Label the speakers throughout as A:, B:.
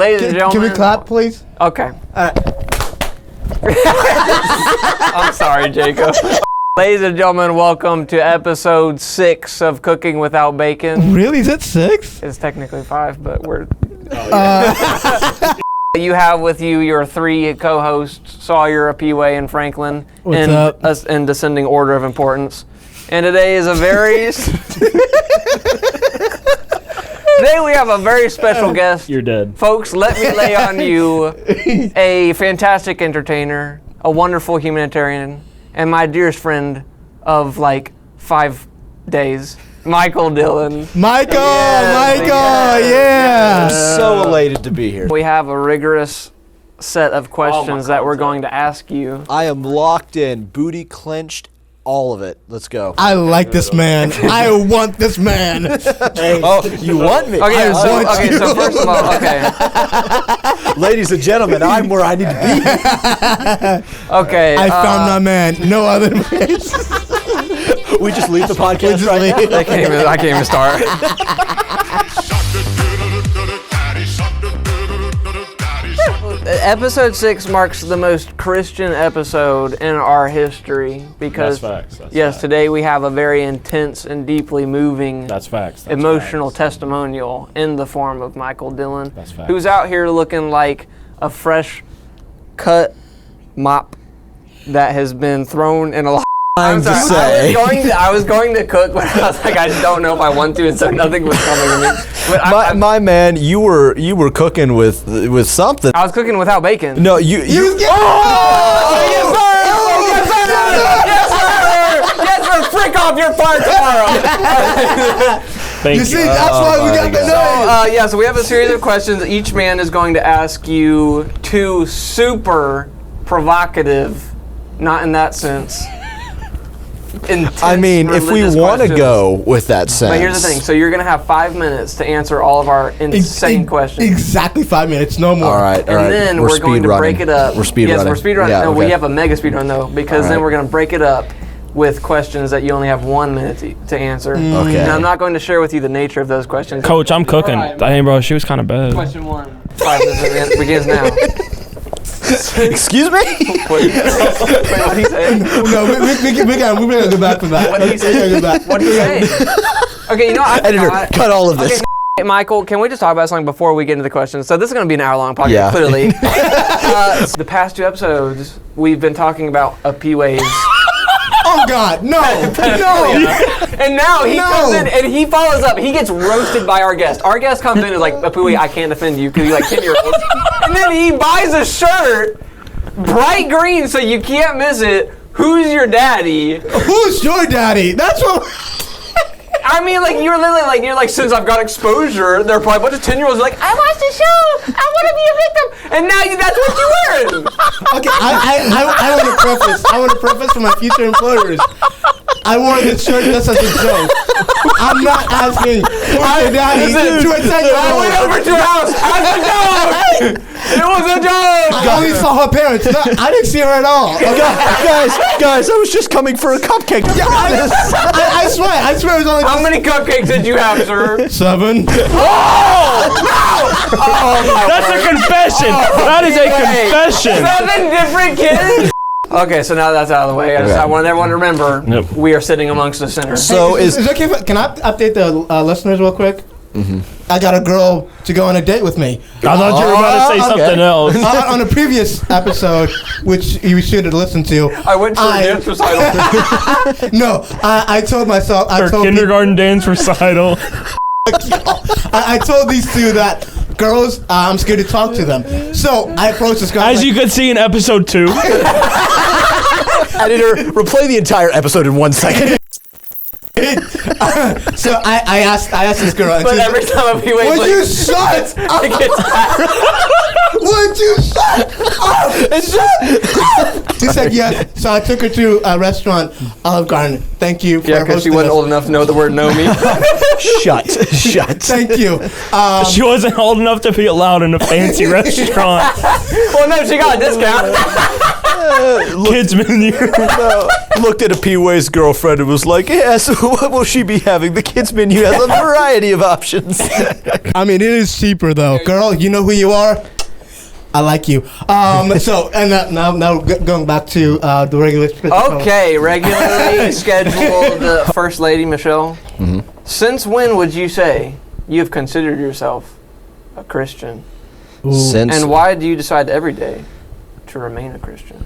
A: ladies and gentlemen.
B: Can we clap, please?
A: Okay. I'm sorry, Jacob. Ladies and gentlemen, welcome to episode 6 of Cooking Without Bacon.
B: Really? Is it 6?
A: It's technically 5, but we're... You have with you your 3 co-hosts, Sawyer, Apeway, and Franklin.
B: What's up?
A: In descending order of importance. And today is a very... Today we have a very special guest.
C: You're dead.
A: Folks, let me lay on you a fantastic entertainer, a wonderful humanitarian, and my dearest friend of like 5 days, Michael Dillon.
B: Michael!
D: I'm so elated to be here.
A: We have a rigorous set of questions that we're going to ask you.
D: I am locked in, booty clenched, all of it. Let's go.
B: I like this man. I want this man.
D: Oh, you want me?
A: Okay, so first of all, okay.
D: Ladies and gentlemen, I'm where I need to be.
A: Okay.
B: I found my man. No other man.
D: We just leave the podcast right now.
A: I can't even start. Episode 6 marks the most Christian episode in our history because
C: That's facts.
A: yes, today we have a very intense and deeply moving
C: That's facts.
A: emotional testimonial in the form of Michael Dillon,
C: That's facts.
A: who's out here looking like a fresh cut mop that has been thrown in a lot.
D: I'm to say.
A: I was going to cook, but I was like, I just don't know if I want to, and so nothing was coming to me. But
D: My man, you were cooking with something.
A: I was cooking without bacon.
D: No, you.
A: Yes, sir! Frick off your fart tomorrow!
C: Thank
B: You see, that's why we got the name.
A: So we have a series of questions. Each man is going to ask you 2 super provocative, not in that sense, intense,
D: I mean, if we
A: religious
D: want to
A: questions.
D: go with that sense.
A: But here's the thing. So you're going to have 5 minutes to answer all of our insane questions.
B: Exactly 5 minutes, no more.
D: All right.
A: And then we're going to break it up.
D: We're speed running.
A: Yes, we're speed running.
D: Yeah,
A: No,
D: okay.
A: we have a mega speed run though, because then we're going to break it up with questions that you only have 1 minute to answer.
D: Okay.
A: Now, I'm not going to share with you the nature of those questions.
C: Coach, I'm cooking.
A: All right.
C: Dang, bro, she was kind of bad.
A: Question 1. 5 minutes begins now.
D: Excuse me?
A: Wait, what did he say?
B: No, we gotta go back to that.
A: What did he say? What did he say? Okay, you know,
D: Editor, cut all of this.
A: Okay, Michael, can we just talk about something before we get into the questions? So this is going to be an hour-long podcast,
D: Yeah.
A: clearly. The past 2 episodes, we've been talking about Apeway's.
B: Oh God, no.
A: And now he comes in and he follows up. He gets roasted by our guest. Our guest comes in and is like, Apeway, I can't defend you because you're like 10-year-old. And then he buys a shirt, bright green, so you can't miss it. Who's your daddy?
B: Who's your daddy? That's what.
A: I mean, like, you're like, since I've got exposure, there are probably a bunch of 10-year-olds like, I watched the show. I want to be a victim. And now that's what you're wearing.
B: Okay, I want to preface for my future employers. I wore this shirt just as a joke. I'm not asking for your daddy to a 10-year-old.
A: I went over to her house as a joke. It was a joke.
B: I only saw her parents. No, I didn't see her at all.
D: Guys, I was just coming for a cupcake.
B: Yeah, I swear it was only.
A: How many cupcakes did you have, sir?
B: 7.
C: That's a confession. That is a confession.
A: 7 different kids? Okay, so now that's out of the way. I want everyone to remember we are sitting amongst the sinners.
D: So
B: Is it okay? Can I update the listeners real quick? Mm-hmm. I got a girl to go on a date with me.
C: I thought you were about to say something else.
B: On a previous episode, which you should have listened to.
A: I went to a dance recital.
B: No, I told myself.
C: Her kindergarten dance recital.
B: I told these 2 that girls, I'm scared to talk to them. So I approached this girl.
C: As you could see in episode 2.
D: Editor, replay the entire episode in 1 second.
B: So I asked this girl.
A: But every time he waits,
B: Would you shut up? Would you shut up? She said yes. So I took her to a restaurant, Olive Garden. Thank you for
A: yeah, because she
B: hosting
A: wasn't
B: us.
A: old enough to know the word "know me."
D: Shut.
B: Thank you.
C: She wasn't old enough to be allowed in a fancy restaurant.
A: Well, no, she got a discount.
C: Kids menu.
D: Looked at a P-Way's girlfriend and was like, yes, what will she be having? The kids menu has a variety of options.
B: I mean, it is cheaper though. Girl, you know who you are? I like you. So, and now going back to the regular schedule.
A: Okay, regularly scheduled First Lady Michelle.
D: Mm-hmm.
A: Since when would you say you've considered yourself a Christian?
D: Since
A: And why do you decide every day to remain a Christian?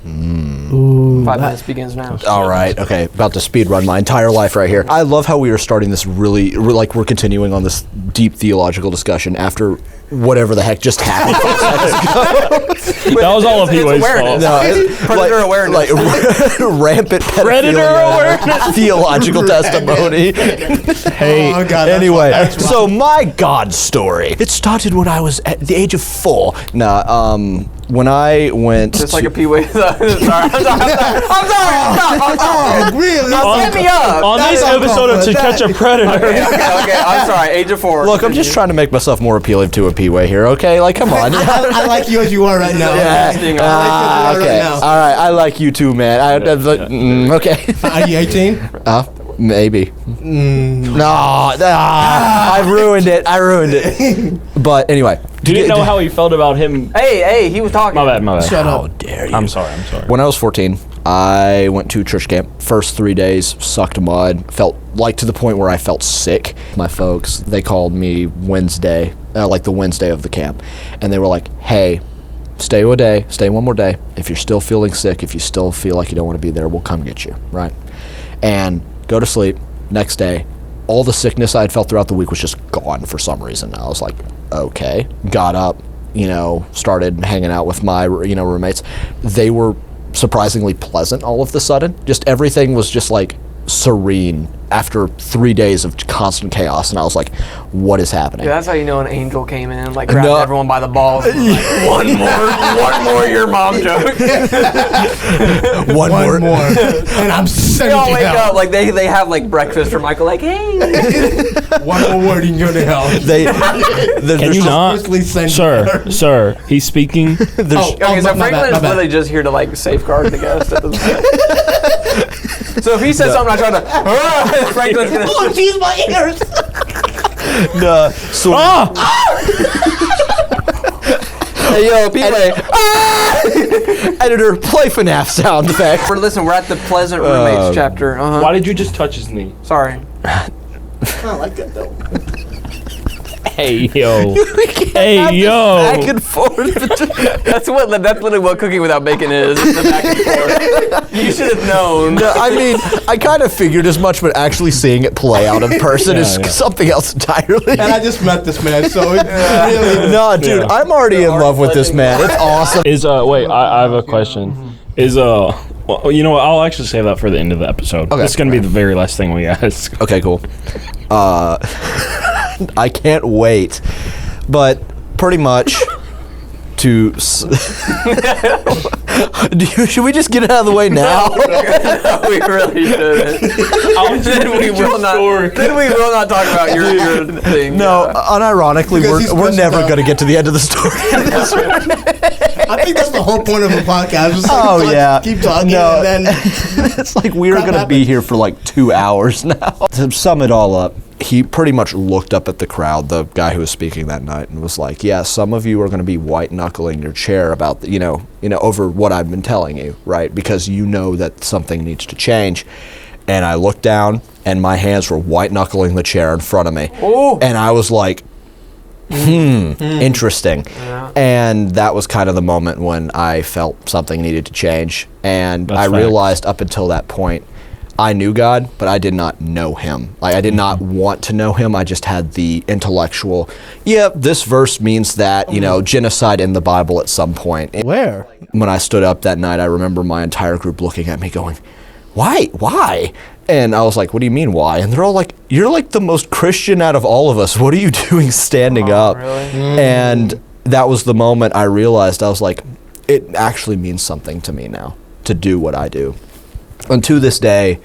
A: 5 minutes begins now.
D: All right, okay, about to speed run my entire life right here. I love how we are starting this we're continuing on this deep theological discussion after whatever the heck just happened.
C: That was all of P-Way's fault.
D: No,
A: Predator awareness.
D: Like rampant
C: Predator awareness.
D: theological testimony.
C: Hey,
B: Oh, God,
D: Anyway, so my God story. It started when I was at the age of 4. When I went
A: Just like a P-Way. I'm sorry.
B: Oh, really?
A: Set me up.
C: on this episode of To Catch a Predator.
A: Okay, I'm sorry. Age of 4.
D: Look, I'm just trying to make myself more appealing to a P-Way here, okay? Like, come on.
B: I like you as you are right now.
A: Interesting.
D: Okay. All right. I like you too, man. Okay.
B: Are you 18?
D: Maybe. No. I ruined it. But anyway.
C: You didn't know how he felt about him.
A: Hey, he was talking.
C: My bad.
B: Shut
D: How
B: up.
D: dare you?
C: I'm sorry.
D: When I was 14, I went to church camp. First 3 days, sucked mud. Felt like to the point where I felt sick. My folks, they called me Wednesday, like the Wednesday of the camp. And they were like, hey, stay one more day. If you're still feeling sick, if you still feel like you don't want to be there, we'll come get you, right? And go to sleep. Next day, all the sickness I had felt throughout the week was just gone for some reason. I was like, okay. Got up, started hanging out with my, roommates. They were surprisingly pleasant all of the sudden. Just everything was just like serene after 3 days of constant chaos, and I was like, what is happening?
A: Yeah, that's how you know an angel came in, like grabbed everyone by the balls. And was like, one more your mom joke.
D: One more.
B: And I'm
A: They
B: sending
A: all
B: you
A: wake
B: hell.
A: up, like they have like breakfast for Michael, like, hey.
B: One more word and you're to hell.
C: Can you not?
B: Personally send you.
C: Sir, he's speaking.
A: Okay, so Franklin's really just here to like safeguard the guest at this point. So if he says something, I try to. Franklin's gonna.
B: Oh, geez, my ears.
D: No, so
A: Hey, yo, P-Way.
D: editor, play FNAF sound effect.
A: Listen, we're at the Pleasant Roommates chapter.
C: Why did you just touch his knee?
A: Sorry.
B: I don't like that though.
C: Hey, yo.
D: Back
C: yo.
D: and forth.
A: That's literally what cooking without bacon is. It's the back and forth. You should have known.
D: No, I mean, I kind of figured as much, but actually seeing it play out in person is something else entirely.
B: And I just met this man, so it's really.
D: No, dude,
C: Yeah.
D: I'm already in love with this man. It's awesome.
C: Wait, I have a question. Well, you know what? I'll actually save that for the end of the episode.
D: Okay.
C: This is going to be the very last thing we ask.
D: Okay, cool. I can't wait. But pretty much to... should we just get it out of the way now?
A: We really shouldn't. Then we will not talk about your thing.
D: No, unironically,
B: Because he's
D: we're
B: stressed
D: never
B: out.
D: going to get to the end of the story.
B: I think that's the whole point of a podcast. Just keep talking,
D: No.
B: and then
D: It's like we were
B: Crap
D: going to be
B: happens.
D: here for like 2 hours now. To sum it all up, he pretty much looked up at the crowd, the guy who was speaking that night, and was like, yeah, some of you are going to be white knuckling your chair about, over what I've been telling you, right? Because you know that something needs to change. And I looked down, and my hands were white knuckling the chair in front of me.
A: Ooh.
D: And I was like, interesting.
A: Yeah.
D: And that was kind of the moment when I felt something needed to change. And
C: That's
D: I
C: facts.
D: realized up until that point, I knew God, but I did not know him. Like, I did not want to know him. I just had the intellectual, this verse means that, genocide in the Bible at some point. And
B: where?
D: when I stood up that night, I remember my entire group looking at me going, why? And I was like, what do you mean, why? And they're all like, you're like the most Christian out of all of us. What are you doing standing up?
A: Really?
D: And that was the moment I realized, I was like, it actually means something to me now to do what I do. And to this day,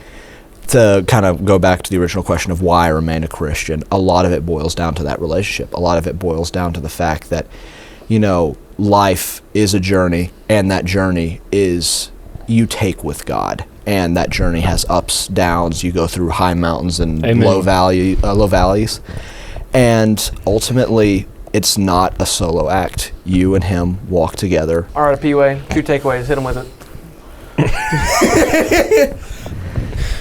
D: to kind of go back to the original question of why I remain a Christian, a lot of it boils down to that relationship. A lot of it boils down to the fact that, life is a journey, and that journey is you take with God. And that journey has ups, downs. You go through high mountains and low valleys. And ultimately, it's not a solo act. You and him walk together.
A: All right, P-Way, 2 takeaways. Hit him with it.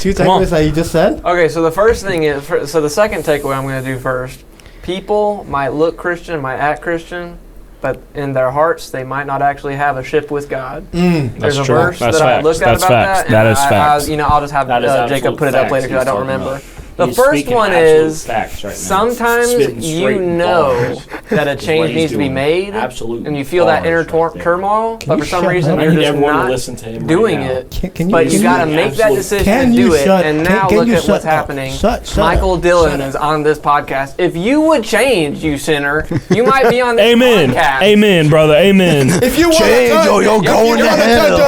B: 2 takeaways that you just said?
A: Okay, so the first thing is, the second takeaway I'm going to do first. People might look Christian, might act Christian, but in their hearts, they might not actually have a ship with God. There's a verse that I looked at about that.
C: That is facts.
A: I'll just have Jacob put it up later because I don't remember. The
C: He's
A: first one is
C: right
A: sometimes that a change needs to be made, and you feel that inner turmoil, but for some reason you're just not doing it. But you got to make that decision to do it, and now look at what's happening. Michael Dillon is on this podcast. If you would change, you sinner, you might be on this podcast.
C: Amen, brother. Amen.
B: If you
D: change, or you're going to hell.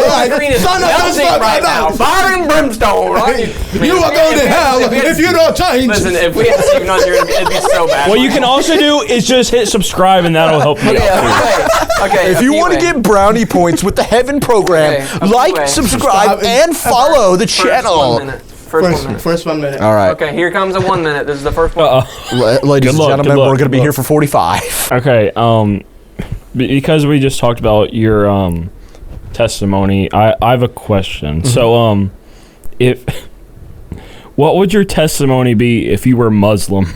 A: Right now, fire and brimstone.
B: You are going to hell if you don't change.
A: Listen, if we had Stephen on here, it'd be so bad.
C: What you can also do is just hit subscribe, and that'll help you out.
A: Okay.
D: If you want to get brownie points with the Heaven program, subscribe, and follow the channel.
B: First 1 minute.
D: All right.
A: Okay, here comes a 1 minute. This is the first one.
D: Ladies and gentlemen, we're going to be here for 45.
C: Okay. Because we just talked about your testimony, I have a question. So, what would your testimony be if you were Muslim?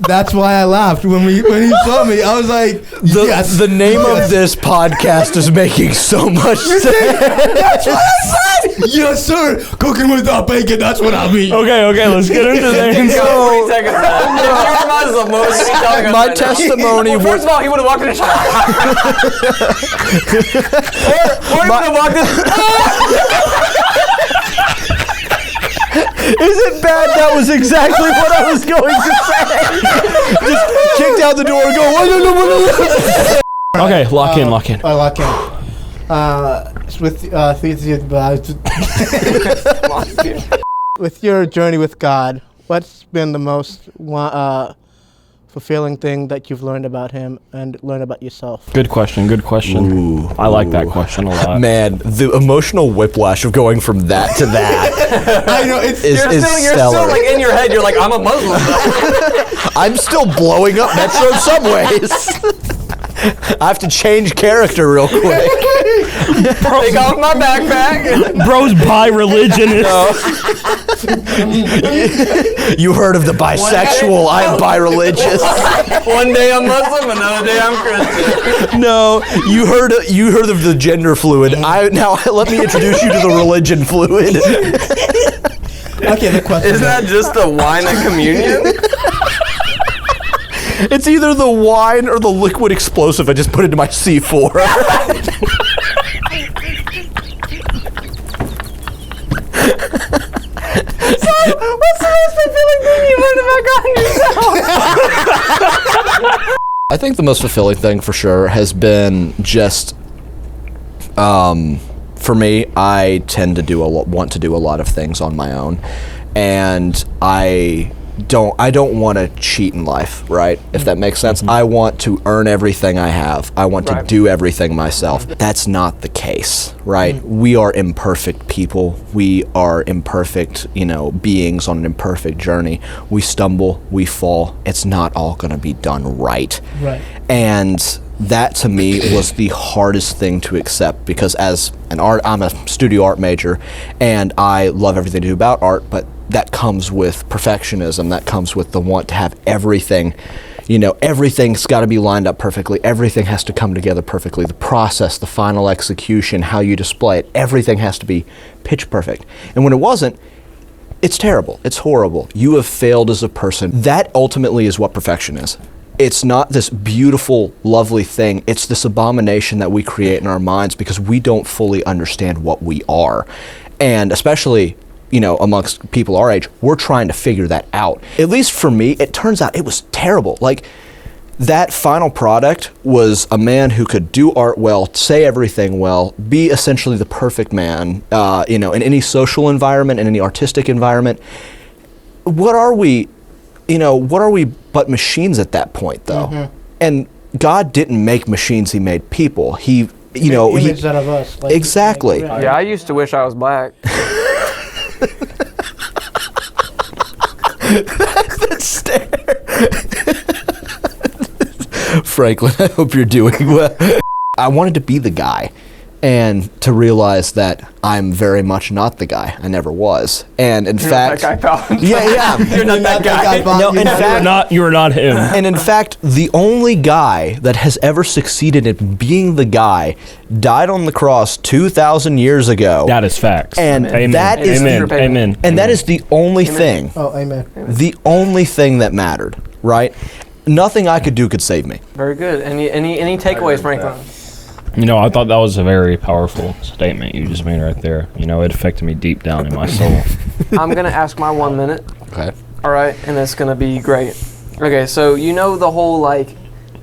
B: That's why I laughed when he saw me. I was like, yes.
D: The name of this podcast is making so much sense.
B: That's what I said. Yes, sir. Cooking without bacon. That's what I mean.
C: Okay, let's get into things.
A: So, 3 seconds. If you're Muslim, what was he telling us
D: My
A: right now?
D: testimony
A: Well, first of all, he would have walked in the shop. or he would have walked in.
D: Is it bad? That was exactly what I was going to say. Just kicked out the door and go,
C: Okay, lock in.
B: I lock in. With your journey with God, what's been the most fulfilling thing that you've learned about him and learned about yourself?
C: Good question. Ooh, I like that question a lot.
D: Man, the emotional whiplash of going from that to that.
B: I know
D: you're
A: still like in your head. You're like, I'm a Muslim.
D: I'm still blowing up Metro subways. I have to change character real quick.
A: Take off my backpack.
C: Bro's bi-religionist.
D: You heard of the bisexual? I'm bi-religious.
A: One day I'm Muslim, another day I'm Christian.
D: No, you heard of the gender fluid. Now let me introduce you to the religion fluid.
B: Okay, the question.
A: Isn't that just the wine at communion?
D: It's either the wine or the liquid explosive I just put into my C4.
A: So, what's the most fulfilling thing you learned about God and yourself?
D: I think the most fulfilling thing for sure has been just, for me, I tend to want to do a lot of things on my own, and I don't want to cheat in life, right? If that makes sense. I want to earn everything I have. I want to do everything myself. That's not the case, right? We are imperfect people. We are imperfect, beings on an imperfect journey. We stumble, we fall. It's not all going to be done right.
B: Right.
D: And that to me was the hardest thing to accept, because as I'm a studio art major, and I love everything to do about art, but that comes with perfectionism. That comes with the want to have everything, everything's got to be lined up perfectly. Everything has to come together perfectly. The process, the final execution, how you display it, everything has to be pitch perfect. And when it wasn't, it's terrible. It's horrible. You have failed as a person. That ultimately is what perfection is. It's not this beautiful, lovely thing. It's this abomination that we create in our minds because we don't fully understand what we are. And especially, amongst people our age, we're trying to figure that out. At least for me, it turns out it was terrible. Like, that final product was a man who could do art well, say everything well, be essentially the perfect man, in any social environment, in any artistic environment. What are we but machines at that point, though? Mm-hmm. And God didn't make machines, he made people. He
B: image out of us. Like,
D: exactly.
A: Yeah, I used to wish I was black.
D: That stare. Franklin, I hope you're doing well. I wanted to be the guy and to realize that I'm very much not the guy. I never was. And in fact,
A: that guy, pal.
D: yeah.
A: You're not that guy.
D: No, in fact,
C: you are not him.
D: And in fact, the only guy that has ever succeeded at being the guy died on the cross 2,000 years ago.
C: That is facts.
D: And
C: amen.
D: that is
C: amen.
D: And that is the only thing.
B: Oh, amen.
D: The only thing that mattered, right? Nothing I could do could save me.
A: Very good. Any takeaways, Franklin?
C: I thought that was a very powerful statement you just made right there. It affected me deep down in my soul.
A: I'm going to ask my 1 minute.
D: Okay.
A: All right, and it's going to be great. Okay, so the whole,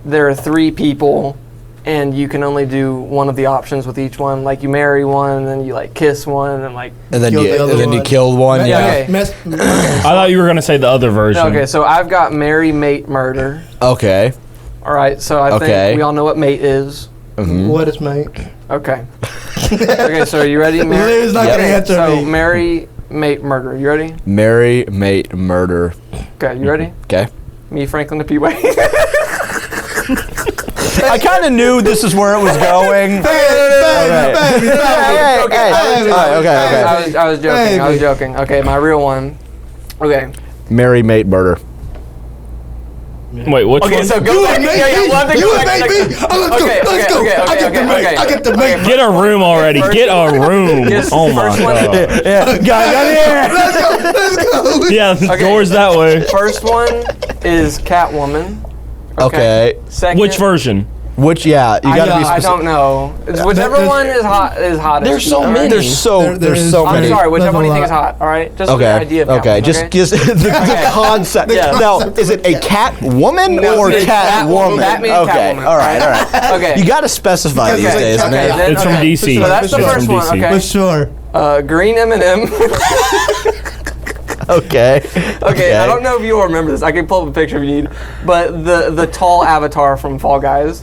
A: there are 3 people, and you can only do one of the options with each one. Like, you marry one, and then you, kiss one, and,
D: And then you killed one, yeah.
A: Okay.
C: I thought you were going to say the other version.
A: Okay, so I've got marry, mate, murder.
D: Okay.
A: All right, so I think we all know what mate is.
D: Mm-hmm.
B: What is mate?
A: Okay. Okay, so are you ready?
B: Larry's not going to answer
A: so
B: me.
A: marry, mate, murder. You ready?
D: Marry, mate, murder.
A: Okay, you ready?
D: Okay.
A: Me, Franklin, the P-Way.
D: I kind of knew this is where it was going.
A: I was joking. Okay, my real one. Okay.
D: Marry, mate, murder.
C: Wait, which one?
A: Okay, so go back.
B: Let's go. I get the mate.
C: Get a room already. Get a room. Oh my god.
B: Let's go.
C: Yeah, the door's that way.
A: First one is Catwoman.
D: Okay.
A: Second.
C: Which version?
D: Which, yeah, you gotta be
A: I
D: specific.
A: don't know. Whichever one is hottest.
C: There's so many.
D: There's so
A: I'm
D: many.
A: sorry, whichever one you think is hot, all right? Just the idea of Catwoman,
D: just the concept. Now, is it a cat woman or cat woman?
A: Batman
D: okay,
A: Catwoman.
D: all right.
A: Okay.
D: You gotta specify these days, man.
C: It's from DC.
A: So that's the
C: It's
A: first
C: from
A: one,
C: DC.
A: okay.
B: For sure.
A: Green M&M.
D: Okay.
A: Okay, I don't know if you'll remember this. I can pull up a picture if you need. But the tall avatar from Fall Guys.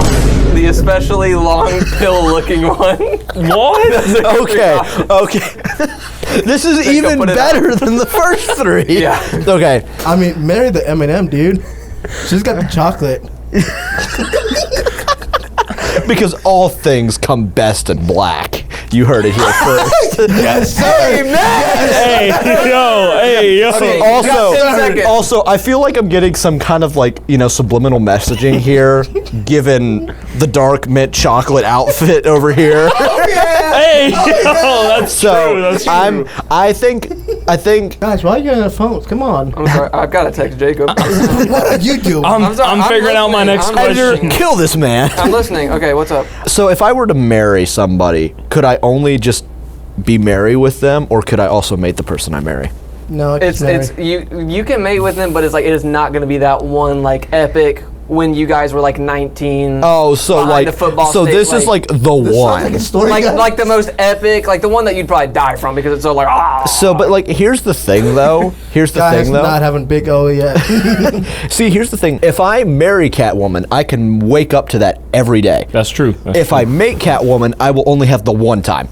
A: The especially long pill-looking one.
C: What?
D: Okay. This is even better than the first 3.
A: Yeah.
D: Okay.
B: I mean, marry the M&M, dude. She's got the chocolate.
D: Because all things come best in black. You heard it here first.
B: Yes, sir.
C: Hey, yo.
A: Okay,
D: Also, I feel like I'm getting some kind of subliminal messaging here, given the dark mint chocolate outfit over here.
C: Hey, yo, that's true. That's true.
D: I think.
B: Guys, why are you getting the phones? Come on.
A: I'm sorry, I've got to text Jacob.
B: What are you doing?
C: I'm figuring out my next question.
D: Kill this man.
A: I'm listening. Okay, what's up?
D: So if I were to marry somebody, could I only just be married with them, or could I also mate the person I marry?
B: No,
A: it's you can mate with them, but it is not going to be that one epic when you guys were 19.
D: Oh, so
A: the football
D: so
A: stick,
D: this is the one.
A: Like the most epic, the one that you'd probably die from because it's so
D: So, but here's the thing though.
B: Guy's not having big O yet.
D: See, here's the thing. If I marry Catwoman, I can wake up to that every day.
C: That's true.
D: If I mate Catwoman, I will only have the one time.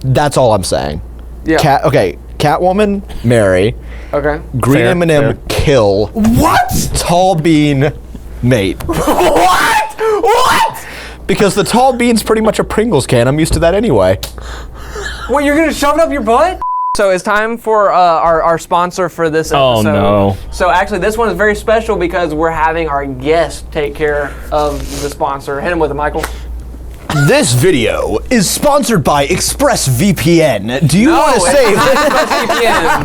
D: That's all I'm saying.
A: Yeah.
D: Catwoman, marry.
A: Okay.
D: Green M&M, kill.
B: What?
D: Tall bean, mate. What? Because the tall bean's pretty much a Pringles can. I'm used to that anyway.
A: What, you're gonna shove it up your butt? So it's time for our sponsor for this episode.
C: Oh no.
A: So actually this one is very special because we're having our guest take care of the sponsor. Hit him with it, Michael.
D: This video is sponsored by ExpressVPN. Do you want to save?
A: ExpressVPN.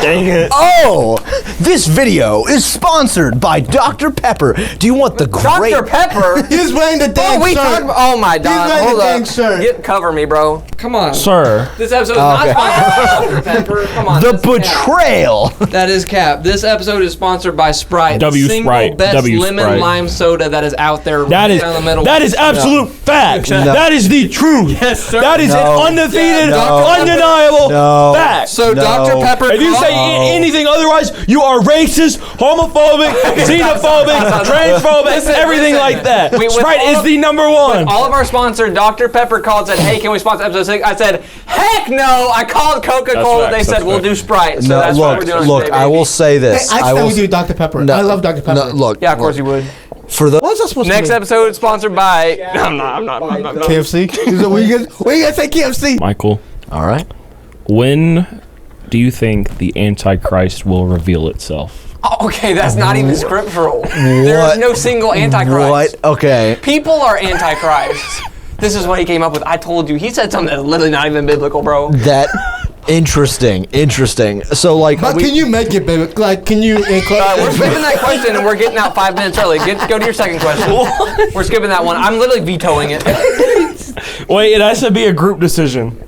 C: Dang it.
D: Oh, this video is sponsored by Dr. Pepper. Do you want the great...
A: Dr. Pepper?
B: He's wearing the dang shirt.
A: Oh my God!
B: wearing
A: Hold
B: the
A: up.
B: dang shirt.
A: Cover me, bro. Come on.
C: Sir.
A: This episode is not sponsored by Dr. Pepper. Come on.
D: The
A: that's cap.
D: betrayal.
A: That is cap. This episode is sponsored by Sprite.
C: W
A: the single
C: Sprite.
A: best
C: W
A: lemon
C: Sprite.
A: lime soda that is out there.
C: That is
A: down the middle.
C: that is absolute fact.
D: No.
C: That is the truth.
A: Yes, sir.
C: That is
D: No.
C: an undefeated,
D: No.
C: undeniable
D: No.
C: fact.
A: So Dr. Pepper.
C: If you say anything otherwise, you are racist, homophobic, xenophobic, transphobic,
A: Listen,
C: everything
A: listen.
C: like that.
A: With
C: Sprite
A: all
C: is
A: of-
C: the number one.
A: All of our sponsors, Dr. Pepper called and said, "Hey, can we sponsor episode 6?" I said, "Heck no!" I called Coca-Cola.
C: That's
A: They said,
C: facts.
A: "We'll do Sprite." So
D: No,
A: that's what we're doing.
D: look,
A: today,
D: I
A: baby.
D: will say this.
B: I
D: I will
B: we do Dr. Pepper.
D: No,
B: I love Dr. Pepper.
D: No, look.
A: Yeah, of course you would.
D: For the...
B: What's that supposed
A: Next
B: to mean?
A: episode is sponsored by. I'm not.
B: KFC? What you gonna say KFC?
C: Michael,
D: All right.
C: when do you think the Antichrist will reveal itself?
A: Oh, okay, that's not even scriptural. There is no single Antichrist.
D: What? Okay.
A: People are Antichrists. This is what he came up with. I told you. He said something that's literally not even biblical, bro.
D: That... Interesting. So, like...
B: But can you make it, baby? Like, can you include?
A: We're skipping that question and we're getting out 5 minutes early. Go to your second question. We're skipping that one. I'm literally vetoing it.
C: Wait, it has to be a group decision.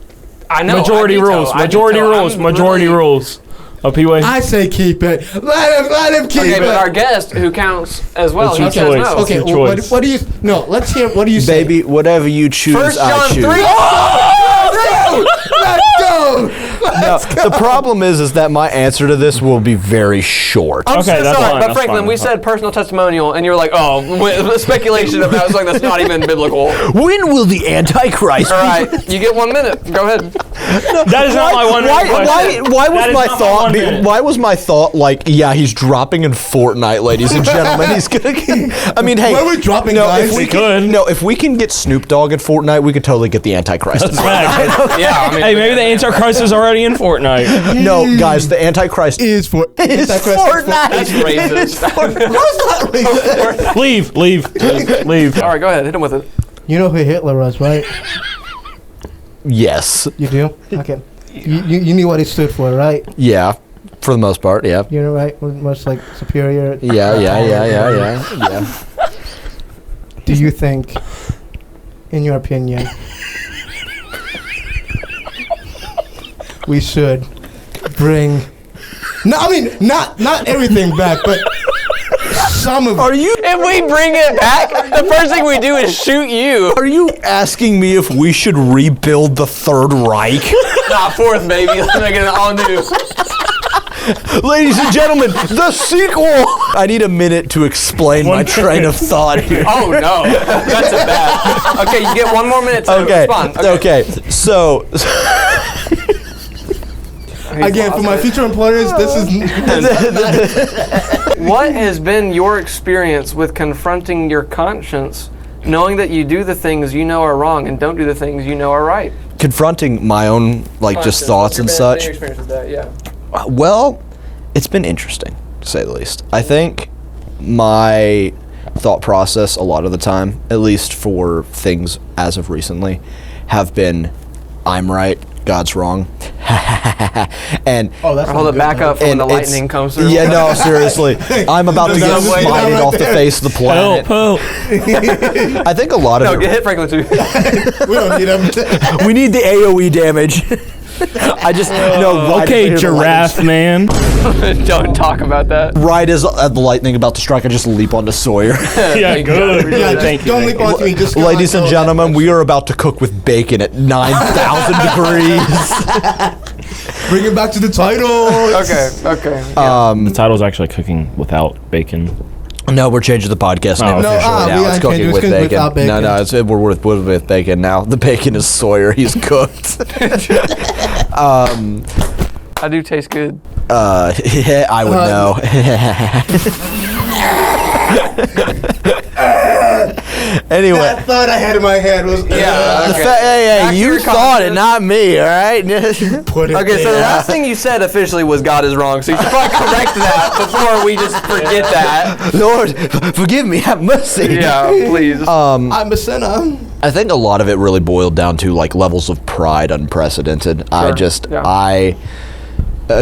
A: I know.
C: Majority
A: I veto.
C: rules.
A: I
C: Majority
A: veto.
C: rules.
A: I'm
C: Majority
A: really-
C: rules. Oh, P-Way.
B: I say keep it. Let him keep
A: Okay,
B: it.
A: but our guest, who counts as well,
C: It's
A: he
C: your
A: says
C: choice.
A: no.
C: Okay.
B: Okay,
C: your
B: well,
C: choice.
B: what do you? No, let's hear. What do you say?
D: Baby, whatever you choose,
A: 1
D: I
A: John
D: choose.
A: 3.
B: Let's go.
D: No, the problem is that my answer to this will be very short.
A: I'm
C: Okay,
A: so
C: that's
A: sorry,
C: fine,
A: but
C: that's
A: Franklin,
C: fine,
A: we
C: that's
A: said personal testimonial, and you were like, "Oh, speculation about." It's like that's not even biblical.
D: When will the Antichrist?
A: All right, you get 1 minute. Go ahead.
C: That is not my one minute question.
D: Why
C: That
D: was
C: is
D: my
C: not my
D: thought?
C: 1 minute.
D: Why was my thought like, yeah, he's dropping in Fortnite, ladies and gentlemen. He's gonna. I mean, hey,
B: Where are we dropping,
D: no,
B: guys?
D: If
C: We could.
D: if we can get Snoop Dogg in Fortnite, we could totally get the Antichrist. in
C: Fact.
A: Yeah, I mean,
C: Hey, maybe the Antichrist is already in Fortnite.
D: Fortnite. No, guys, the Antichrist
B: Is for
D: is Fortnite.
A: That's racist.
C: Leave.
A: All right, go ahead. Hit him with it.
B: You know who Hitler was, right?
D: Yes.
B: You do. Okay. You knew what he stood for, right?
D: Yeah. For the most part, yeah.
B: You know, right? Much like superior.
D: Yeah.
B: Do you think, in your opinion, we should bring? No, I mean not everything back, but some of.
D: Are you
A: If we bring it back, the first thing we do is shoot you.
D: are you asking me if we should rebuild the Third Reich?
A: Not fourth, baby. Let's make it all new.
D: Ladies and gentlemen, the sequel. I need a minute to explain my train of thought here.
A: Oh no, that's a bad. Okay, you get 1 more minute to
D: Okay.
A: respond.
D: Okay. So
B: Again, for my future employers, this is.
A: What has been your experience with confronting your conscience, knowing that you do the things you know are wrong and don't do the things you know are right?
D: confronting my own just thoughts and such.
A: Your experience with that, yeah.
D: Well, it's been interesting, to say the least. I think my thought process a lot of the time, at least for things as of recently, have been, I'm right, God's wrong. And
B: Oh, that's
A: Hold
B: not
A: it back
B: good.
A: up for when the
D: it's-
A: lightning comes through.
D: Yeah, no, seriously. I'm about to get
B: There's no way
D: smited
B: right
D: off the
B: there.
D: face of the planet.
C: Help.
D: I think a lot of
A: No,
D: it.
A: get hit Franklin too.
B: We don't need them.
D: We need the AoE damage. I just no.
C: Okay, giraffe man.
A: Don't talk about that.
D: Right as the lightning about to strike, I just leap onto Sawyer.
C: Yeah, good.
B: Yeah,
C: Thank
B: just
C: you.
B: don't leap onto me. Just
D: Ladies and gentlemen, we are about to cook with bacon at 9,000 degrees.
B: bring it back to the title.
A: Okay.
C: The title's actually cooking without bacon.
D: No, we're changing the podcast name
C: No,
D: officially now.
B: we
D: It's
B: are
D: cooking
B: changing-
D: with
B: it's
D: bacon.
B: without bacon.
D: No, we're with bacon now. The bacon is Sawyer. He's cooked.
A: I do taste good.
D: Yeah, I would know. Anyway.
B: That thought I had in my head was
A: Yeah.
D: The
A: Okay.
D: hey,
A: Back to
D: you
A: your
D: thought it,
A: conscience.
D: not me, all right?
B: put it
A: Okay, so the
B: there.
A: last thing you said officially was God is wrong, so you should probably correct that before we just forget that.
D: Lord, forgive me, have mercy.
A: Yeah, please.
B: I'm a sinner.
D: I think a lot of it really boiled down to like levels of pride unprecedented.
A: Yeah.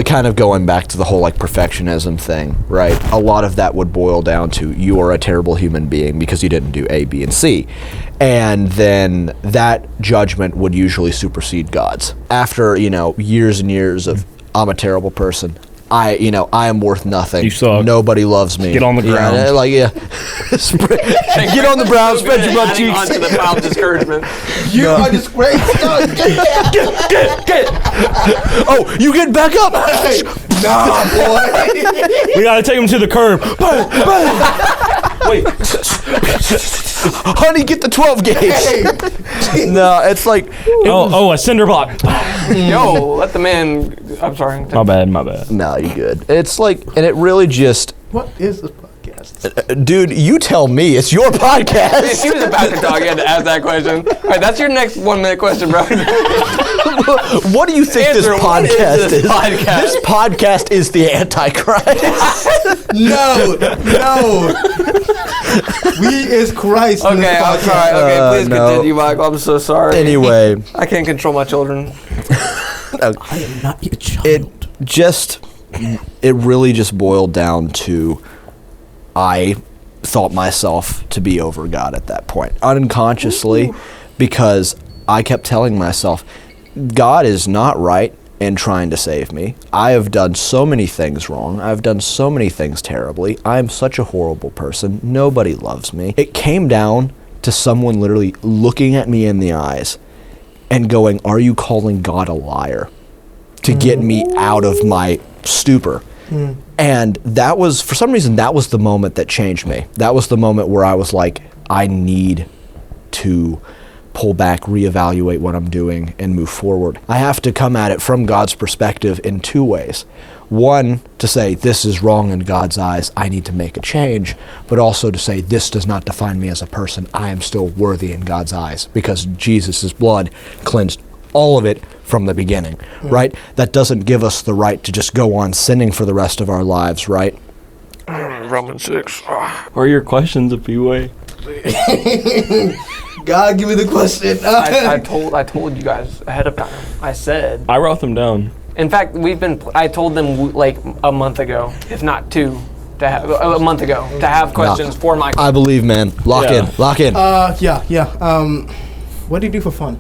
D: kind of going back to the whole like perfectionism thing, right? A lot of that would boil down to you are a terrible human being because you didn't do A, B, and C. And then that judgment would usually supersede God's. After, years and years of I'm a terrible person. I am worth nothing.
C: You suck.
D: Nobody loves me.
C: Get on the ground.
D: Get on the ground, spread your butt cheeks.
A: Onto the pile of discouragement.
B: You are disgraced.
D: Get. Oh, you get back up.
B: Nah, boy.
C: We gotta take him to the curb.
A: Wait.
D: Honey, get the 12 gauge. No, it's like.
C: Oh, a cinder block.
A: Yo, let the man. I'm sorry.
C: My bad.
D: No, you're good. It's like, and it really just.
B: What is this podcast?
D: Dude, you tell me. It's your podcast.
A: He was about to talk. You had to ask that question. All right, that's your next 1 minute question, bro.
D: What do you think
A: Answer,
D: this
A: what
D: podcast
A: is? This podcast?
D: This podcast is the Antichrist.
B: No. We is Christ. in this
A: Okay, I'm
B: podcast.
A: sorry. Okay, please
D: no.
A: continue, Michael. I'm so sorry.
D: Anyway,
A: I can't control my children.
B: I am not your child.
D: it really just boiled down to I thought myself to be over God at that point, unconsciously, because I kept telling myself, God is not right in trying to save me. I have done so many things wrong. I've done so many things terribly. I'm such a horrible person. Nobody loves me. It came down to someone literally looking at me in the eyes and going, are you calling God a liar? To get me out of my stupor. And that was, for some reason, that was the moment that changed me. That was the moment where I was like, I need to pull back, reevaluate what I'm doing, and move forward. I have to come at it from God's perspective in two ways. One, to say this is wrong in God's eyes, I need to make a change, but also to say this does not define me as a person. I am still worthy in God's eyes because Jesus' blood cleansed all of it from the beginning, right? That doesn't give us the right to just go on sinning for the rest of our lives, right?
A: Romans 6.
C: What are your questions, a PUA?
B: God, give me the question.
A: I told you guys ahead of time. I said.
C: I wrote them down.
A: In fact, I told them like a month ago, if not two, a month ago, to have questions for Michael.
D: I believe, man. Lock in.
B: Yeah. What do you do for fun?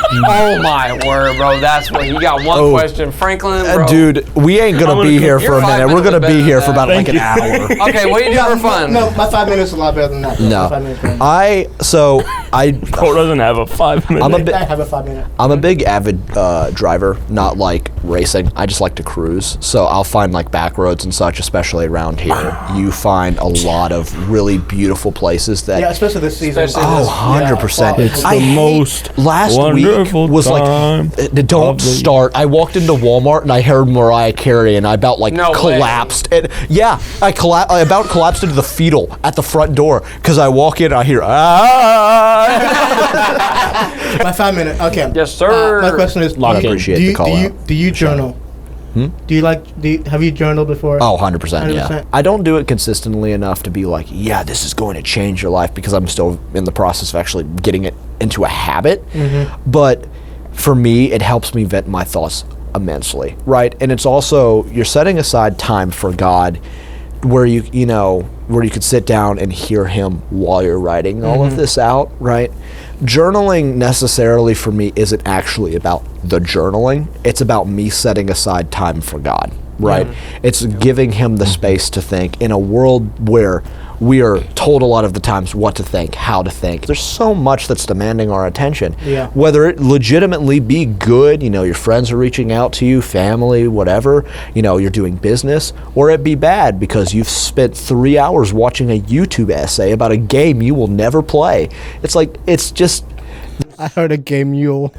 A: Oh my word, bro! That's what you got. One question, Franklin, bro.
D: Dude, we ain't gonna be here for a minute. We're gonna be here for about like an hour.
A: Okay, what do you do for fun?
B: No, my 5 minutes is a lot better than that.
D: No,
B: 5 minutes better.
C: Cole doesn't have a 5 minute.
B: I have a 5 minute.
D: I'm a big avid driver, not like racing. I just like to cruise. So I'll find like back roads and such, especially around here. You find a lot of really beautiful places that.
B: Yeah, especially this season.
D: Oh, 100%.
C: It's the most
D: last week was
C: time
D: like, don't start. I walked into Walmart and I heard Mariah Carey and I about like collapsed. And yeah, I about collapsed into the fetal at the front door because I walk in and I hear,
B: My 5 minute. Okay.
A: Yes, sir.
B: My question is,
C: Lock in.
D: appreciate the call out.
B: Do you journal? Have you journaled before?
D: Oh, 100%, yeah.
B: 100%.
D: I don't do it consistently enough to be like, yeah, this is going to change your life because I'm still in the process of actually getting it into a habit. But for me, it helps me vent my thoughts immensely, right? And it's also, you're setting aside time for God where you could sit down and hear him while you're writing all of this out, right? Journaling necessarily for me isn't actually about the journaling. It's about me setting aside time for God, right? It's giving him the space to think in a world where we are told a lot of the times what to think, how to think. There's so much that's demanding our attention.
B: Yeah.
D: Whether it legitimately be good, your friends are reaching out to you, family, whatever, you're doing business, or it be bad because you've spent 3 hours watching a YouTube essay about a game you will never play. It's like, it's just...
B: I heard a game mule.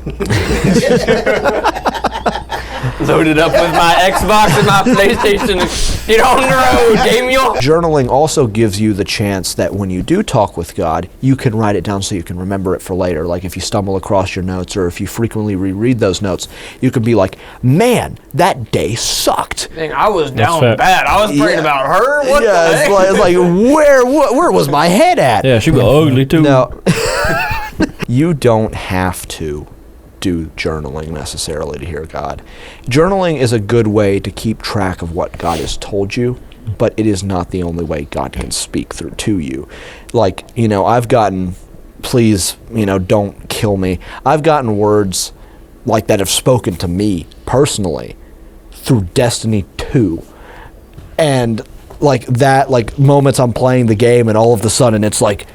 A: Loaded up with my Xbox and my PlayStation. Get on the road, game y'all.
D: Journaling also gives you the chance that when you do talk with God, you can write it down so you can remember it for later. Like if you stumble across your notes or if you frequently reread those notes, you can be like, man, that day sucked.
A: Dang, I was down bad. I was praying about her. What the heck?
D: It's like where was my head at?
C: Yeah, she was ugly too.
D: No. You don't have to do journaling necessarily to hear God. Journaling is a good way to keep track of what God has told you, but it is not the only way God can speak through to you. Like, I've gotten, please, don't kill me. I've gotten words like that have spoken to me personally through Destiny 2. And like that, like moments I'm playing the game and all of a sudden it's like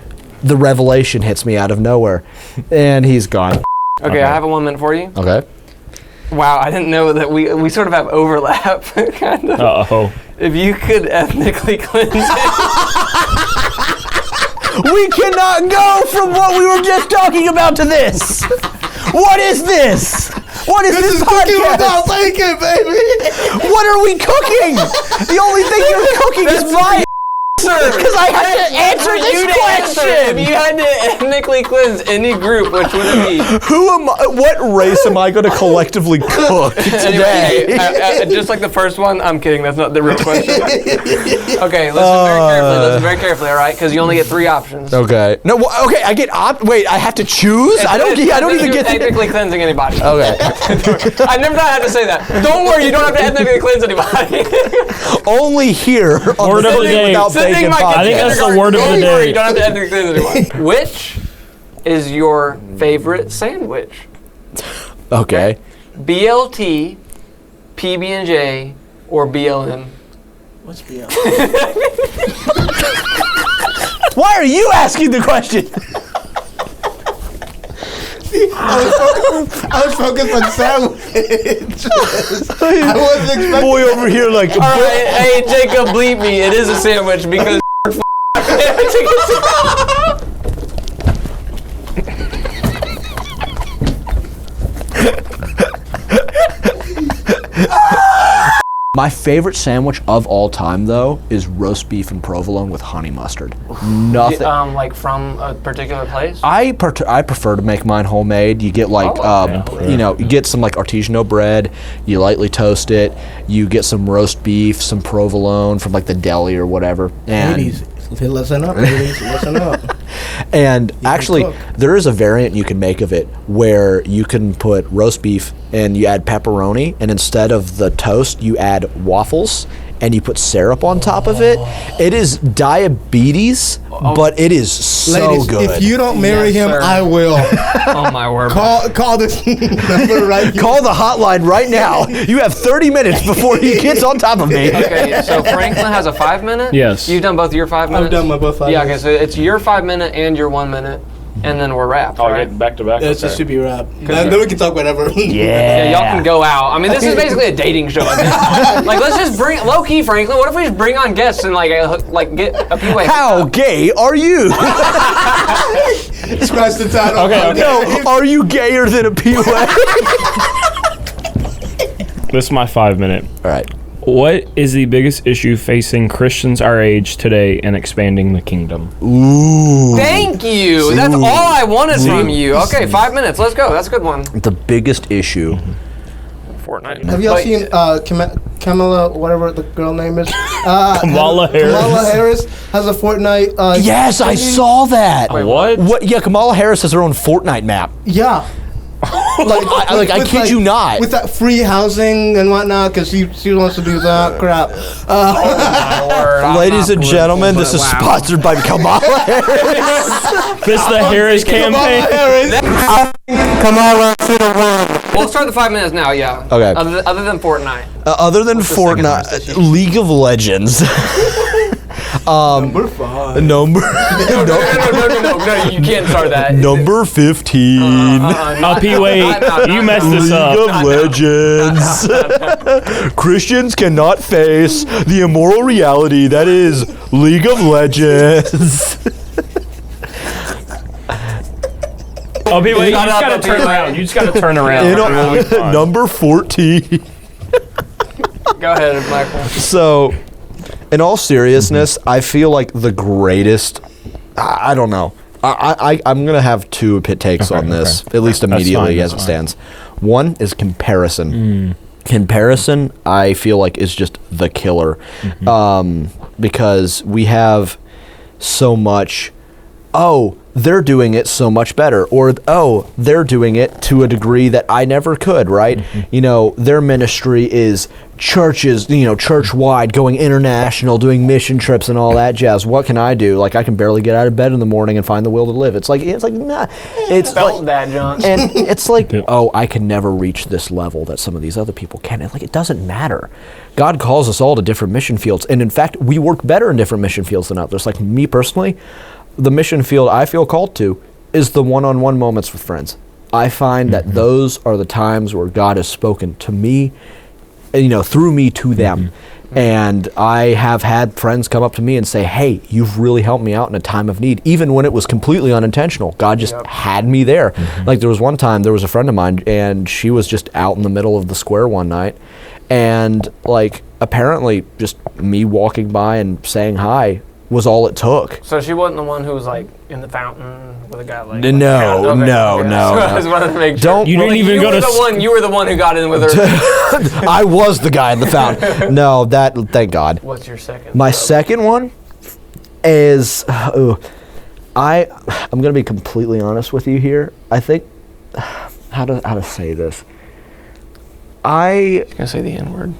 D: the revelation hits me out of nowhere and he's gone.
A: Okay, I have a 1 minute for you.
D: Okay.
A: Wow, I didn't know that we sort of have overlap. Kind of.
C: Uh-oh.
A: If you could ethnically cleanse it.
D: We cannot go from what we were just talking about to this. What is this? What is this podcast?
B: Without Lincoln, baby.
D: What are we cooking? The only thing you're cooking is my because I had to answer this question.
A: If you had to ethnically cleanse any group, which would it be?
D: What race am I going to collectively cook today?
A: Anyway, just like the first one, I'm kidding. That's not the real question. Okay, listen very carefully, all right? Because you only get 3 options.
D: Okay. No. Okay. I get wait. I have to choose. I don't even get
A: ethnically cleansing anybody.
D: Okay.
A: I never thought I had to say that. Don't worry, you don't have to ethnically cleanse anybody.
D: Only here on
C: Word of the day.
D: I think
C: that's the word of the day.
A: You don't have to ethnically cleanse anyone. Which is your favorite sandwich?
D: Okay.
A: BLT, PB&J, or BLM?
B: What's BL?
D: Why are you asking the question?
B: I was focused on sandwiches. I wasn't expecting.
D: Boy over here like.
A: All right, hey Jacob, bleep me. It is a sandwich because.
D: My favorite sandwich of all time, though, is roast beef and provolone with honey mustard. Nothing.
A: Like from a particular place?
D: I prefer to make mine homemade. You get like, you get some like artisanal bread. You lightly toast it. You get some roast beef, some provolone from like the deli or whatever. And
B: ladies, listen up, ladies, listen up.
D: And actually, there is a variant you can make of it where you can put roast beef and you add pepperoni, and instead of the toast, you add waffles and you put syrup on top of it. It is diabetes, but it is so
B: ladies,
D: good.
B: If you don't marry him,
A: sir.
B: I will.
A: Oh my word.
B: Call this number right.
D: Call the hotline right now. You have 30 minutes before he gets on top of me.
A: Okay, so Franklin has a 5 minute?
C: Yes.
A: You've done both your 5 minutes?
B: I've done my both 5
A: Yeah,
B: minutes.
A: okay, so it's your 5 minute and your 1 minute, and then we're wrapped, right?
C: get back to back.
B: It's just should be wrap. Then we can talk whatever.
A: Yeah, y'all can go out. I mean, this is basically a dating show. Like, let's just bring low key, Franklin. What if we just bring on guests and like get a few ways?
D: How gay are you?
B: Scratch the title.
C: Okay.
D: No, are you gayer than a POA?
C: This is my 5 minute.
D: All right.
C: What is the biggest issue facing Christians our age today in expanding the kingdom?
D: Ooh.
A: Thank you. That's all I wanted from you. Okay, 5 minutes. Let's go. That's a good one.
D: The biggest issue.
A: Fortnite.
B: Have y'all seen Kamala, whatever the girl name is?
C: Kamala Harris.
B: Kamala Harris has a Fortnite.
D: Yes, I saw that.
C: What?
D: What? Yeah, Kamala Harris has her own Fortnite map.
B: Yeah.
D: I kid you not.
B: With that free housing and whatnot, because she wants to do that crap.
D: Ladies and gentlemen, this is sponsored by Kamala Harris.
C: This is the Harris campaign.
B: Kamala should have won.
A: We'll start the 5 minutes now. Yeah.
D: Okay.
A: Other than Fortnite.
D: Other than Fortnite, League of Legends.
B: Number 5.
D: No,
A: No, you can't start that.
D: number 15.
C: You messed this
D: League
C: up.
D: of Legends. Christians cannot face the immoral reality that is League of Legends.
C: Oh, you just gotta turn around. You just gotta turn around.
D: Number 14.
A: Go ahead, Michael.
D: So, in all seriousness, I feel like the greatest. I don't know. I'm gonna have 2 pit takes on this, at least immediately as it stands. One is comparison. Comparison, I feel like, is just the killer, because we have so much. Oh, they're doing it so much better, or oh, they're doing it to a degree that I never could, right? You know, their ministry is churches, you know, church-wide, going international, doing mission trips and all that jazz. What can I do? Like, I can barely get out of bed in the morning and find the will to live. It's like nah. It's
A: Felt
D: like,
A: that, John.
D: and it's like, oh, I can never reach this level that some of these other people can. And like, it doesn't matter. God calls us all to different mission fields, and in fact, we work better in different mission fields than others. Like me personally, the mission field I feel called to is the one-on-one moments with friends. I find that those are the times where God has spoken to me, you know, through me to them. And I have had friends come up to me and say, hey, you've really helped me out in a time of need, even when it was completely unintentional. God just had me there. Like there was one time, there was a friend of mine, and she was just out in the middle of the square one night, and like apparently just me walking by and saying hi was all it took.
A: So she wasn't the one who was like in the fountain with a guy like.
D: No.
A: I just wanted to make sure.
D: Don't.
C: You didn't even go to.
A: You were the one who got in with her.
D: I was the guy in the fountain. No, that. Thank God.
A: What's your second?
D: My second one is. I'm gonna be completely honest with you here. I think how to say this.
A: I'm gonna say the N-word.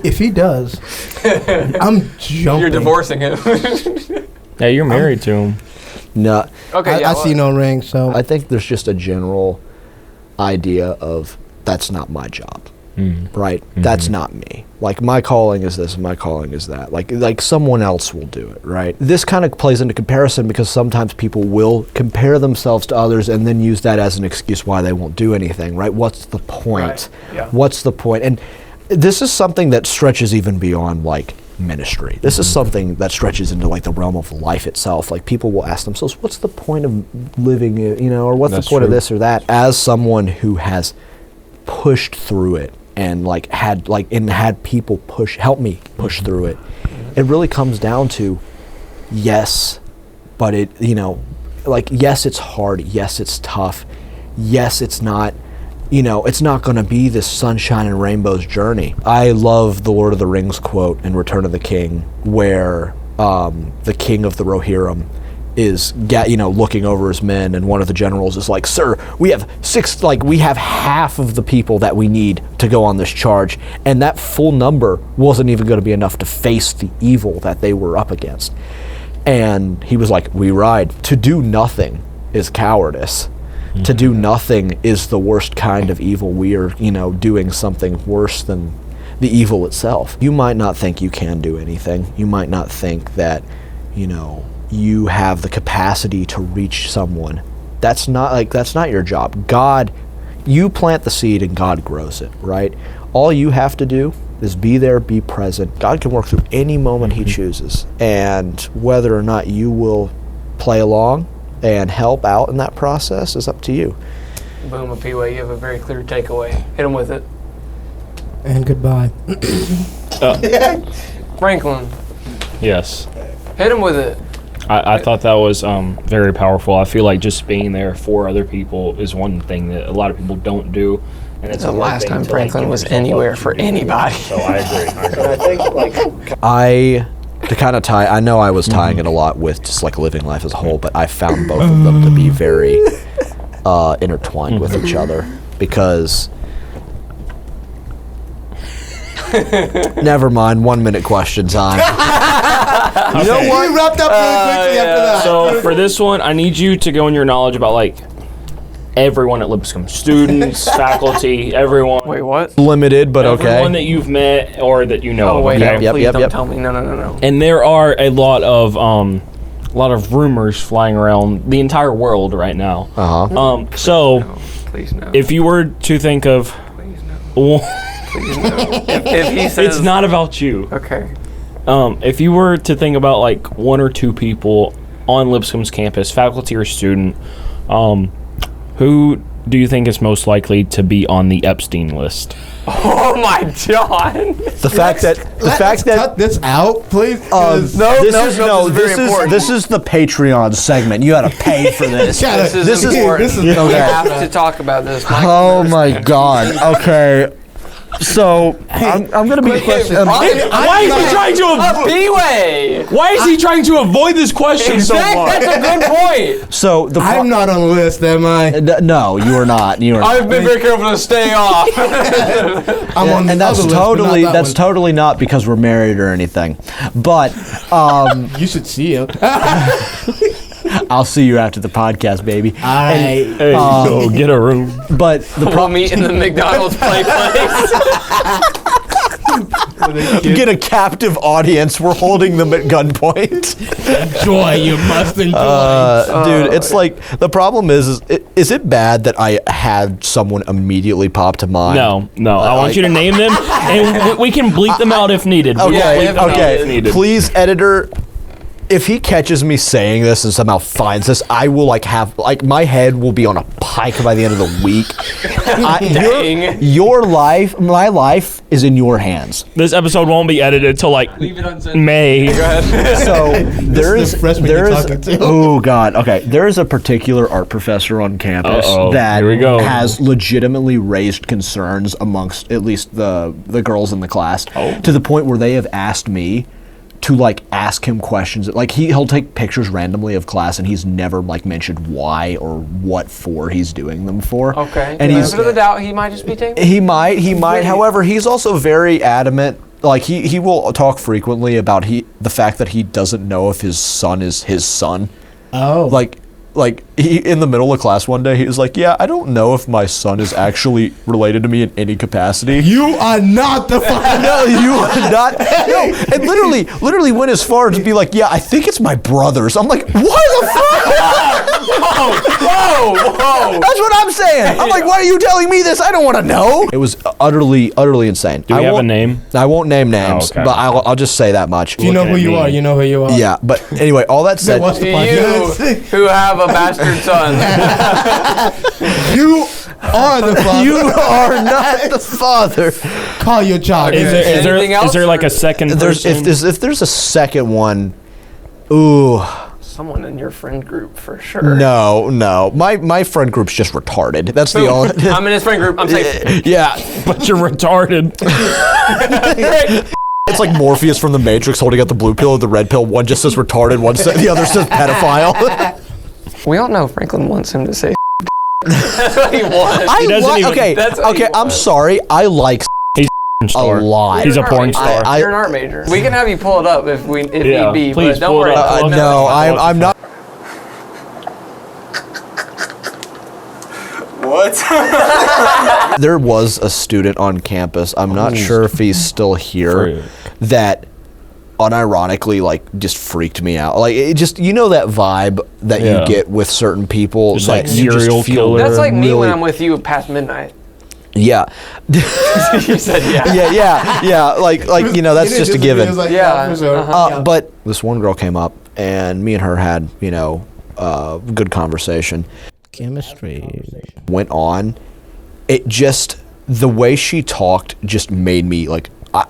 B: If he does, I'm jumping.
A: You're divorcing him.
C: Yeah, you're married to him.
D: No.
A: Okay.
B: I see no ring, so
D: I think there's just a general idea of that's not my job. Right? That's not me. Like my calling is this and my calling is that. Like someone else will do it, right? This kind of plays into comparison because sometimes people will compare themselves to others and then use that as an excuse why they won't do anything, right? What's the point?
A: Right. Yeah.
D: What's the point? And this is something that stretches even beyond like ministry. This is something that stretches into like the realm of life itself. Like people will ask themselves, what's the point of living, you know, or what's the point of this or that? As someone who has pushed through it and like had people help me push through it, it really comes down to yes, but it, you know, like yes, it's hard, yes, it's tough, yes, it's not, you know, it's not going to be this sunshine and rainbows journey. I love the Lord of the Rings quote in Return of the King where the king of the Rohirrim is looking over his men, and one of the generals is like, sir, we have half of the people that we need to go on this charge, and that full number wasn't even going to be enough to face the evil that they were up against. And he was like, we ride. To do nothing is cowardice. To do nothing is the worst kind of evil. We are, you know, doing something worse than the evil itself. You might not think you can do anything. You might not think that, you know, you have the capacity to reach someone. That's not your job. God, you plant the seed and God grows it, right? All you have to do is be there, be present. God can work through any moment he chooses. And whether or not you will play along and help out in that process is up to you.
A: Boom, P-Way, you have a very clear takeaway. Hit him with it.
B: and goodbye.
A: Franklin,
C: Yes.
A: hit him with it.
C: I thought that was very powerful. I feel like just being there for other people is one thing that a lot of people don't do. And it's
A: The
C: another
A: last
C: thing
A: time
C: to,
A: Franklin
C: give
A: was
C: yourself
A: anywhere
C: up
A: for
C: to do.
A: anybody.
C: So I agree.
D: To kind of tie, I know I was tying it a lot with just like living life as a whole, but I found both of them to be very intertwined with each other because. Never mind. 1 minute question time.
B: You know what? We wrapped up really quickly after that.
C: So for this one, I need you to go in your knowledge about like everyone at Lipscomb, students, faculty, everyone.
A: Wait, what?
D: Limited, but okay.
C: Everyone that you've met or that you know.
A: Oh,
C: of,
A: wait,
C: okay?
D: Yep,
A: please
D: yep,
A: don't
D: yep.
A: tell me. No.
C: And there are a lot of rumors flying around the entire world right now. So
A: No, please no.
C: if you were to think of,
A: Please no.
C: well,
A: Please no. If he says...
C: it's not about you.
A: Okay.
C: If you were to think about like one or two people on Lipscomb's campus, faculty or student, who do you think is most likely to be on the Epstein list?
A: Oh my John.
D: The fact that
B: cut this out, please.
D: this is the Patreon segment. You got to pay for this.
A: This is
B: important.
A: We have to talk about this.
D: Oh my God. Okay. So I'm gonna be.
C: Why is he trying to
A: B-way.
C: Why is he trying to avoid this question so much?
A: That's a good point.
D: So
B: I'm not on the list, am I?
D: No, you are not. You are.
A: I've been very careful to stay off.
B: I'm on the
D: and that's
B: other list, but not that one.
D: totally not because we're married or anything. But
B: You should see him.
D: I'll see you after the podcast, baby.
C: Hey, go get a room.
D: But the
A: We'll meet in the McDonald's play place.
D: get a captive audience. We're holding them at gunpoint.
B: Enjoy, you must enjoy.
D: Dude, it's like the problem is it bad that I had someone immediately pop to mind?
C: No. I want you to name them, and we can bleep them out if needed.
D: Okay. Please, editor. If he catches me saying this and somehow finds this, I will my head will be on a pike by the end of the week.
A: Dang.
D: Your life, my life, is in your hands.
C: This episode won't be edited till
A: Leave it uncensored.
C: May.
A: Go ahead.
D: So there is
B: talking to.
D: oh god, okay. There is a particular art professor on campus that
C: Here we go.
D: has legitimately raised concerns amongst at least the girls in the class to the point where they have asked me to ask him questions. He'll take pictures randomly of class and he's never mentioned why or what for he's doing them for.
A: Okay.
D: And he's
A: Benefit of the doubt, he might just be taking.
D: he might. However, he's also very adamant. He will talk frequently about the fact that he doesn't know if his son is his son.
B: Oh.
D: He in the middle of class one day, he was like, "Yeah, I don't know if my son is actually related to me in any capacity."
B: You are not the father.
D: No, you are not. No, and literally went as far as to be like, "Yeah, I think it's my brother's." I'm like, "Why the fuck?"
A: Whoa.
D: That's what I'm saying. I'm like, "Why are you telling me this? I don't want to know." It was utterly insane.
C: Do we have a name?
D: I won't name names,
C: okay.
D: but I'll just say that much.
B: You know who you are. You know who you are.
D: Yeah, but anyway, all that said,
B: Watch the
A: You
B: podcast.
A: who have a bastard son.
B: You are the father.
D: you are not the father.
B: Call your child.
C: Is
A: Anything else,
C: there a second person?
D: If there's a second one, ooh.
A: Someone in your friend group for sure.
D: No. My friend group's just retarded. That's the only.
A: I'm in his friend group. I'm safe.
D: Yeah.
C: But you're retarded.
D: It's like Morpheus from the Matrix holding out the blue pill and the red pill. One just says retarded, the other says pedophile.
A: We all know Franklin wants him to say. That's what he wants. That's what he
D: I'm
A: wants.
D: sorry. I like a
C: Star.
D: lot.
C: He's a
A: You're an
C: porn
A: art
C: star.
A: major. You're an art major. We can have you pull it up if
C: Yeah,
A: need be,
C: please
A: but don't
C: pull it
A: worry.
C: up.
D: No, I'm not.
A: What?
D: There was a student on campus. I'm not sure if he's still here. That unironically just freaked me out. It just that vibe that you get with certain people
C: Just
D: that you
C: serial
D: just feel
C: killer.
A: That's like me when
D: really-
A: I'm with you past midnight.
D: Yeah.
A: You said yeah.
D: yeah. That's just a given.
A: Yeah.
B: For sure.
D: But this one girl came up and me and her had good conversation.
B: Chemistry.
D: Went on. It just the way she talked just made me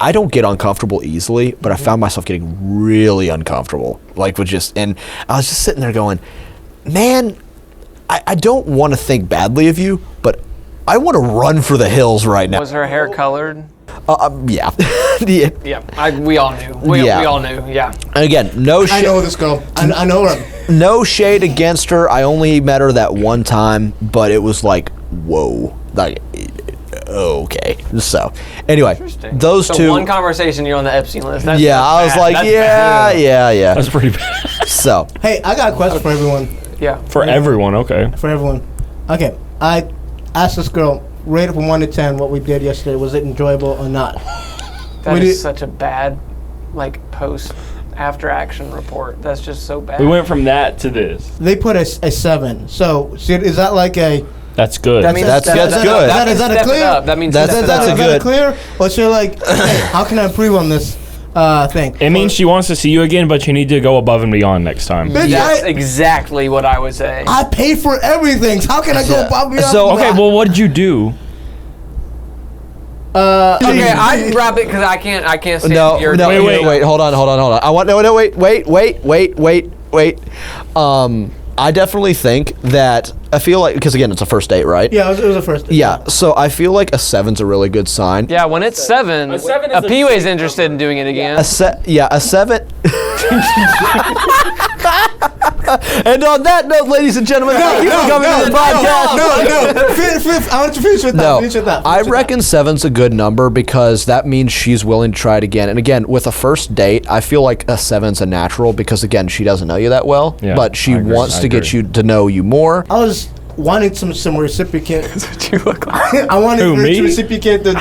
D: I don't get uncomfortable easily, but I found myself getting really uncomfortable. And I was just sitting there going, man, I don't want to think badly of you, but I want to run for the hills right now.
A: Was her hair colored?
D: Yeah.
A: Yeah. We all knew. We all knew. Yeah.
D: Again, no
B: I
D: shade.
B: know this girl. I know her.
D: No shade against her. I only met her that one time, but it was like, whoa. Okay. So, anyway, those two.
A: One conversation, you're on the Epstein list. That's
D: I was
A: bad.
D: like,
A: That's
D: yeah.
C: That's pretty bad.
D: So.
B: Hey, I got a question for everyone.
A: Yeah.
C: For everyone, okay.
B: For everyone. Okay. I asked this girl, rate it from 1 to 10 what we did yesterday. Was it enjoyable or not?
A: That is such a bad, post after action report. That's just so bad.
C: We went from that to this.
B: They put a 7. So, see, is that like a...
C: That's good.
D: That's good.
B: Is that a clear?
A: That means
D: that's a good.
B: Clear? Or you're like, hey, how can I improve on this thing?
C: It means she wants to see you again, but you need to go above and beyond next time.
B: Bitch,
A: That's exactly what I would say.
B: I pay for everything. How can I go above and beyond?
D: So,
C: Okay, well, what did you do?
A: Okay, I'd wrap it because I can't stand your.
D: Wait, hold on. I want wait. I definitely think that I feel like because again it's a first date, right?
B: Yeah, it was a first date.
D: Yeah, so I feel like a 7's a really good sign.
A: Yeah, when it's 7,
C: A 7 is
A: a
C: a
A: P-Way's interested in doing it again.
D: A 7. And on that note, ladies and gentlemen, thank you for coming to the podcast.
B: No. I want to finish with that.
D: No,
B: Finish with that.
D: I reckon 7's a good number because that means she's willing to try it again. And again, with a first date, I feel like a 7's a natural because again, she doesn't know you that well,
C: Yeah,
D: but she
C: I agree,
D: wants
C: I
D: to get
C: agree.
D: you to know you more.
B: I was wanting some reciprocate.
A: That's what you look like.
B: I wanted
C: Who,
B: her
C: me?
B: to reciprocate the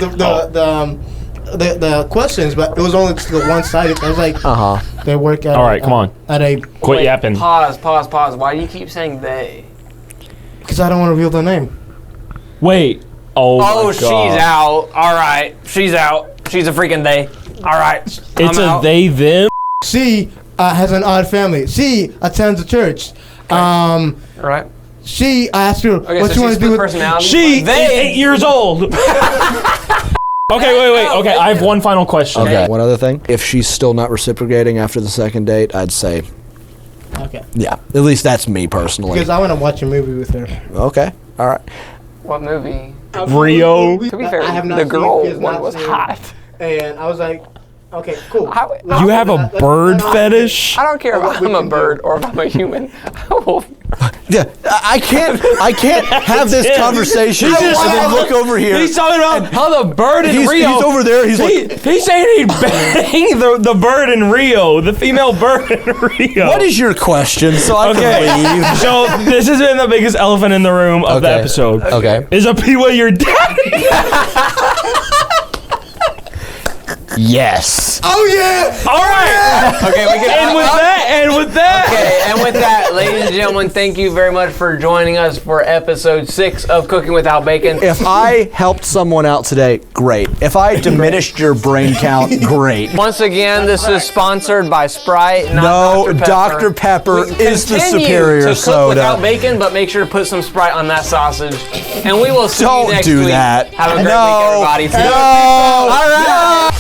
B: questions, but it was only the one-sided. I was like, they work at.
C: All right, come on.
B: At a
C: Quit yapping.
A: Pause. Why do you keep saying they?
B: because I don't want to reveal the name.
C: Wait. Oh,
A: Oh,
C: my
A: she's
C: God.
A: out. All right, she's out. She's a freaking they. All right,
C: It's
A: I'm
C: a
A: out.
C: they, them.
B: She has an odd family. She attends a church.
A: All right.
B: She asked her
A: Okay,
B: what
A: so
B: you want
A: she's
B: to do with.
A: personality.
C: She
A: they.
C: is 8 years old. Okay, wait. Okay, I have one final question.
D: Okay. One other thing. If she's still not reciprocating after the second date, I'd say,
B: Okay.
D: yeah. At least that's me personally.
B: Because I want to watch a movie with her.
D: Okay. All right.
A: What movie?
C: Rio.
A: To be fair,
B: I have not
A: the
B: seen-
A: girl
B: he has
A: one
B: not
A: was
B: seen-
A: hot.
B: And I was like, okay, cool.
C: You have a bird fetish?
A: I don't care if I'm a bird or if I'm a human. I will.
D: Yeah. I can't have this conversation and then look over here.
C: He's talking about how the bird in
D: He's
C: Rio.
D: over there. He's like,
C: He's saying he'd bang the bird in Rio, the female bird in Rio.
D: what is your question? So I can
C: Okay,
D: leave.
C: so this has been the biggest elephant in the room of the
D: Okay.
C: episode.
D: Okay.
C: Is a P-Way your daddy?
D: Yes.
B: Oh yeah!
C: All right.
A: Okay, we can.
C: And with that.
A: Okay, and with that, ladies and gentlemen, thank you very much for joining us for episode 6 of Cooking Without Bacon.
D: If I helped someone out today, great. If I diminished your brain count, great.
A: Once again, this is sponsored by Sprite.
D: No,
A: Not
D: Dr. Pepper
A: We
D: is the
A: continue
D: superior
A: to cook
D: soda.
A: without bacon, but make sure to put some Sprite on that sausage. And we will see you
D: Don't
A: next
D: do
A: week.
D: that.
A: Have a great
D: No.
A: week, everybody. See you.
D: No.
A: All right.
D: No.